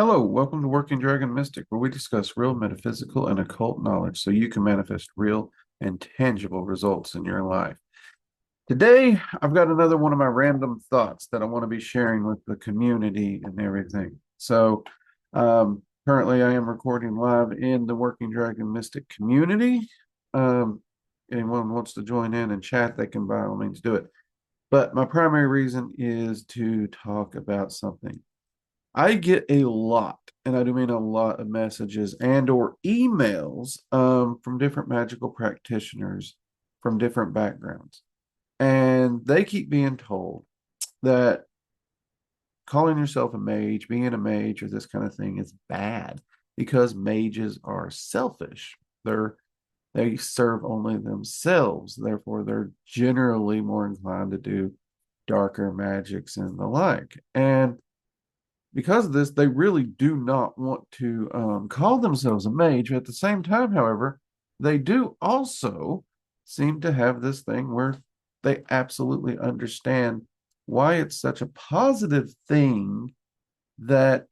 Hello, welcome to Working Dragon Mystic, where we discuss real metaphysical and occult knowledge so you can manifest real and tangible results in your life. Today, I've got another one of my random thoughts that I want to be sharing with the community and everything. Currently, I am recording live in the Working Dragon Mystic community. Um, Anyone wants to join in and chat, they can by all means do it. But my primary reason is to talk about something. I get a lot, and I do mean a lot of messages and or emails from different magical practitioners from different backgrounds. And they keep being told that calling yourself a mage, being a mage, or this kind of thing is bad because mages are selfish. They serve only themselves. Therefore, they're generally more inclined to do darker magics and the like. And because of this, they really do not want to call themselves a mage. At the same time, however, they do also seem to have this thing where they absolutely understand why it's such a positive thing that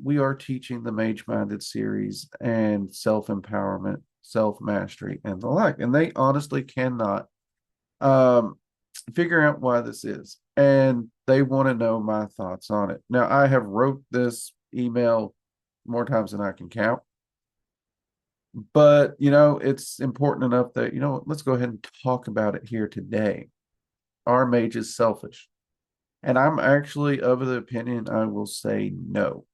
we are teaching the Mage Minded series and self empowerment, self mastery, and the like. And they honestly cannot um, figure out why this is. And they want to know my thoughts on it. Now, I have wrote this email more times than I can count. But, it's important enough that, let's go ahead and talk about it here today. Are mages selfish? And I'm actually of the opinion I will say no.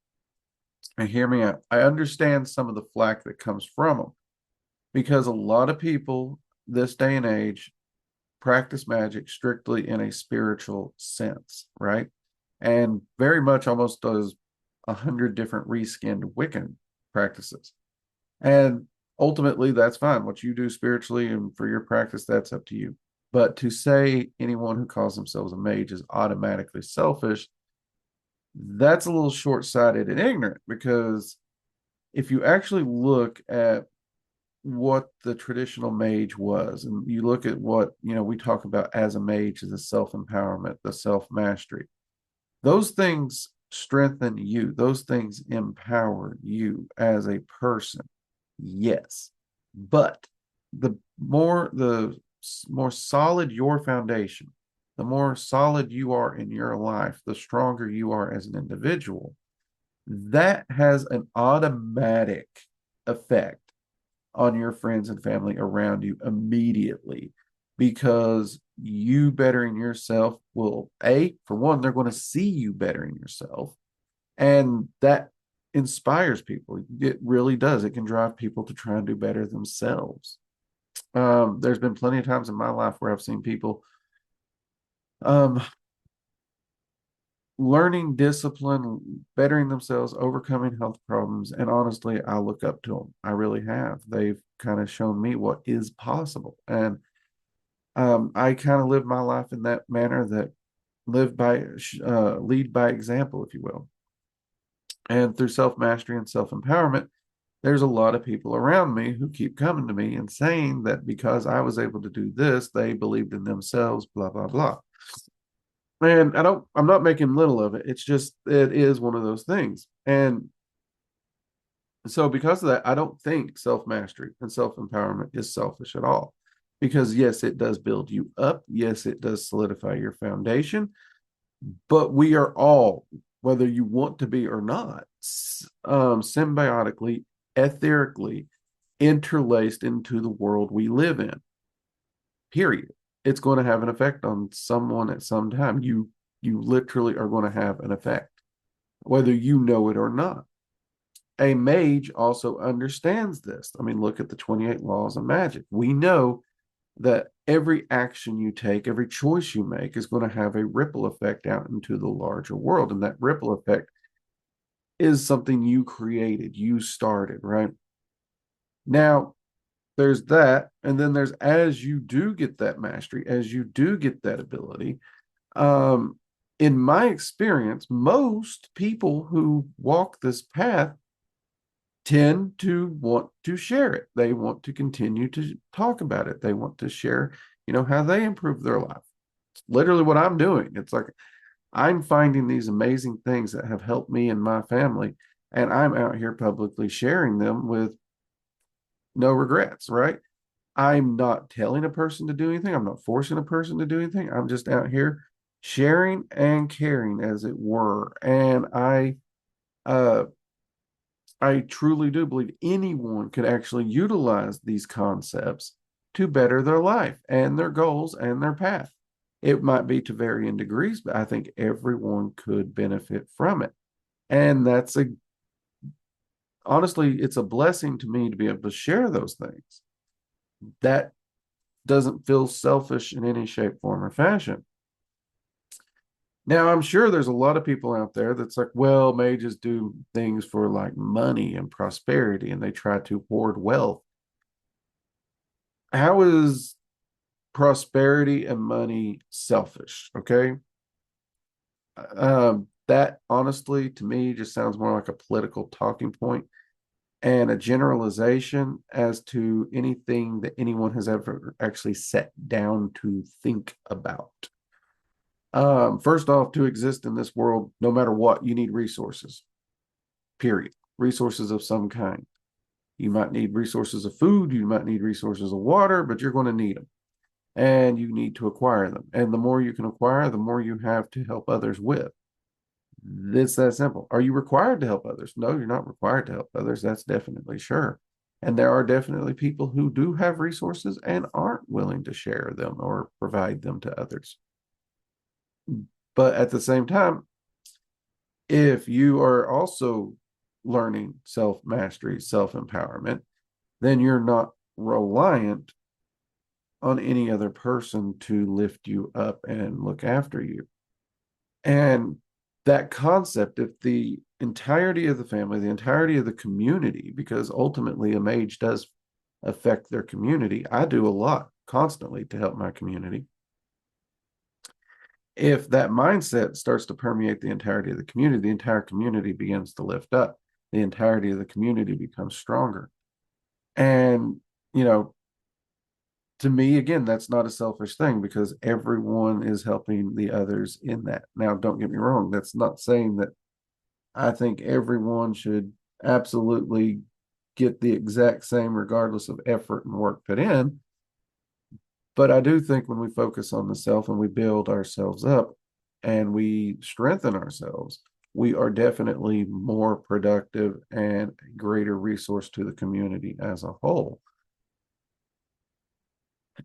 And hear me out. I understand some of the flack that comes from them because a lot of people this day and age practice magic strictly in a spiritual sense, right? And very much almost does 100 different reskinned Wiccan practices. And ultimately, that's fine. What you do spiritually and for your practice, that's up to you. But to say anyone who calls themselves a mage is automatically selfish, that's a little short sighted and ignorant because if you actually look at what the traditional mage was, and you look at what we talk about as a mage, as the self-empowerment, the self-mastery, those things strengthen you, those things empower you as a person, yes, but the more solid your foundation, the more solid you are in your life, the stronger you are as an individual. That has an automatic effect on your friends and family around you immediately because you bettering yourself will, for one, they're going to see you bettering yourself. And that inspires people. It really does. It can drive people to try and do better themselves. There's been plenty of times in my life where I've seen people um, learning discipline, bettering themselves, overcoming health problems. And honestly, I look up to them. I really have. They've kind of shown me what is possible. And I kind of live my life in that manner that lead by example, if you will. And through self mastery and self empowerment, there's a lot of people around me who keep coming to me and saying that because I was able to do this, they believed in themselves, blah, blah, blah. And I'm not making little of it. It's just, it is one of those things. And so because of that, I don't think self-mastery and self-empowerment is selfish at all. Because yes, it does build you up. Yes, it does solidify your foundation. But we are all, whether you want to be or not, symbiotically, etherically interlaced into the world we live in. Period. It's going to have an effect on someone at some time. You literally are going to have an effect, whether you know it or not. A mage also understands this. I mean, look at the 28 laws of magic. We know that every action you take, every choice you make is going to have a ripple effect out into the larger world. And that ripple effect is something you created, you started, right? Now, there's that. And then there's as you do get that mastery, as you do get that ability, in my experience, most people who walk this path tend to want to share it. They want to continue to talk about it. They want to share, how they improve their life. It's literally what I'm doing. It's like I'm finding these amazing things that have helped me and my family. And I'm out here publicly sharing them with no regrets, right? I'm not telling a person to do anything. I'm not forcing a person to do anything. I'm just out here sharing and caring, as it were. And uh, I truly do believe anyone could actually utilize these concepts to better their life and their goals and their path. It might be to varying degrees, but I think everyone could benefit from it. And that's honestly, it's a blessing to me to be able to share those things. That doesn't feel selfish in any shape, form, or fashion. Now, I'm sure there's a lot of people out there that's like, well, mages do things for like money and prosperity and they try to hoard wealth. How is prosperity and money selfish? Okay. That honestly, to me, just sounds more like a political talking point and a generalization as to anything that anyone has ever actually sat down to think about. First off, to exist in this world, no matter what, you need resources, period. Resources of some kind. You might need resources of food, you might need resources of water, but you're going to need them and you need to acquire them. And the more you can acquire, the more you have to help others with. It's that simple. Are you required to help others? No, you're not required to help others. That's definitely sure. And there are definitely people who do have resources and aren't willing to share them or provide them to others. But at the same time, if you are also learning self mastery, self empowerment, then you're not reliant on any other person to lift you up and look after you. And that concept, if the entirety of the family, the entirety of the community, because ultimately a mage does affect their community, I do a lot constantly to help my community. If that mindset starts to permeate the entirety of the entire community begins to lift up. The entirety of the community becomes stronger. And, you know, to me, again, that's not a selfish thing because everyone is helping the others in that. Now, don't get me wrong. That's not saying that I think everyone should absolutely get the exact same, regardless of effort and work put in. But I do think when we focus on the self and we build ourselves up and we strengthen ourselves, we are definitely more productive and a greater resource to the community as a whole.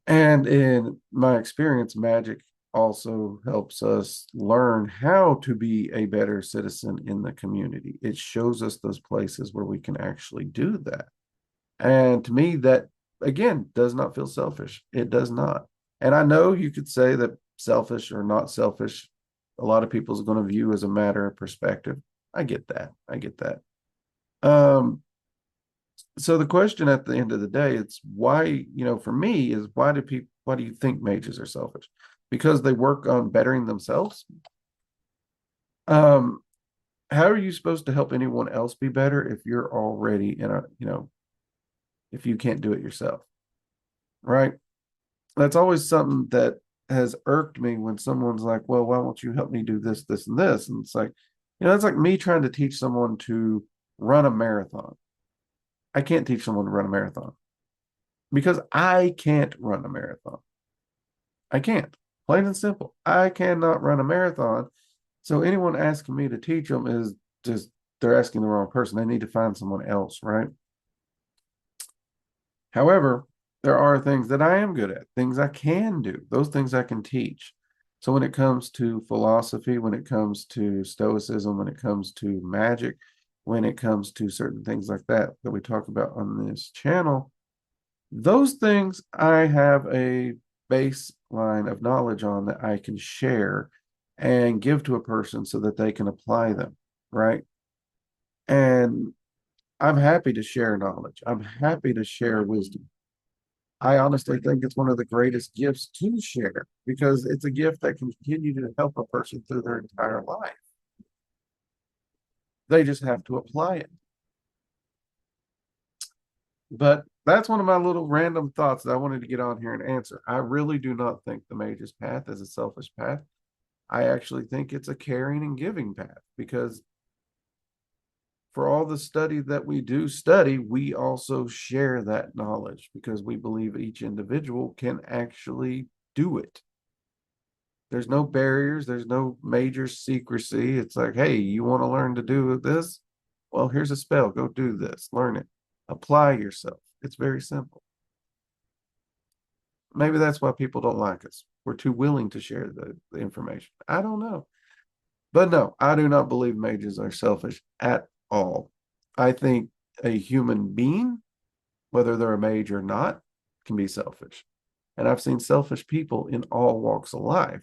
And in my experience, Magick also helps us learn how to be a better citizen in the community. It shows us those places where we can actually do that. And to me, that again does not feel selfish. It does not. And I know you could say that selfish or not selfish, a lot of people is going to view as a matter of perspective. I get that. I get that. Um, so the question at the end of the day, it's why, for me is why do you think mages are selfish? Because they work on bettering themselves. Um, how are you supposed to help anyone else be better if you're already if you can't do it yourself, right? That's always something that has irked me when someone's like, well, why won't you help me do this, this, and this? And it's like, that's like me trying to teach someone to run a marathon. I can't teach someone to run a marathon because I can't run a marathon. I can't. Plain and simple. I cannot run a marathon. So anyone asking me to teach them is just, they're asking the wrong person. They need to find someone else, right? However, there are things that I am good at, things I can do, those things I can teach. So when it comes to philosophy, when it comes to stoicism, when it comes to magic, when it comes to certain things like that that we talk about on this channel, those things I have a baseline of knowledge on that I can share and give to a person so that they can apply them, right? And I'm happy to share knowledge. I'm happy to share wisdom. I honestly think it's one of the greatest gifts to share because it's a gift that can continue to help a person through their entire life. They just have to apply it. But that's one of my little random thoughts that I wanted to get on here and answer. I really do not think the mage's path is a selfish path. I actually think it's a caring and giving path because for all the study that we do study, we also share that knowledge because we believe each individual can actually do it. There's no barriers, there's no major secrecy. It's like, hey, you want to learn to do this? Well, here's a spell. Go do this. Learn it. Apply yourself. It's very simple. Maybe that's why people don't like us. We're too willing to share the information. I don't know. But no, I do not believe mages are selfish at all. I think a human being, whether they're a mage or not, can be selfish. And I've seen selfish people in all walks of life.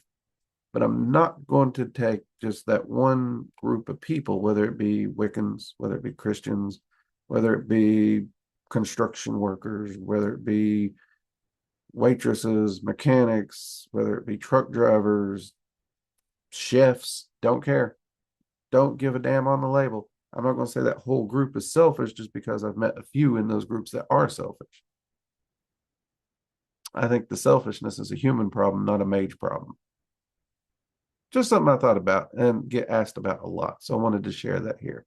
But I'm not going to take just that one group of people, whether it be Wiccans, whether it be Christians, whether it be construction workers, whether it be waitresses, mechanics, whether it be truck drivers, chefs, don't care. Don't give a damn on the label. I'm not going to say that whole group is selfish just because I've met a few in those groups that are selfish. I think the selfishness is a human problem, not a mage problem. Just something I thought about and get asked about a lot. So I wanted to share that here.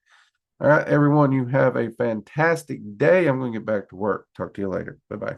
All right, everyone, you have a fantastic day. I'm going to get back to work. Talk to you later. Bye-bye.